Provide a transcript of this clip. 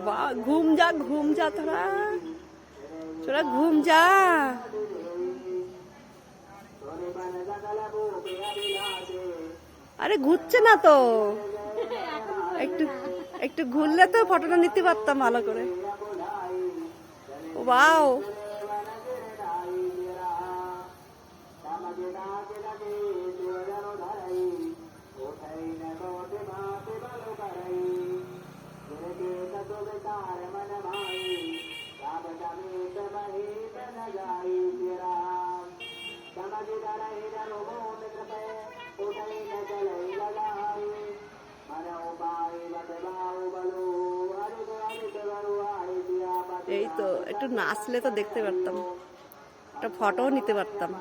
वाह, घूम जा थोड़ा थोड़ा घूम जा। আরে ঘুরছে না তো, একটু একটু ঘুরলে তো ফটোটা নিতে পারতাম ভালো করে। ওয়াও, এই তো একটু নাচলে তো দেখতে পারতাম, একটা ফটোও নিতে পারতাম।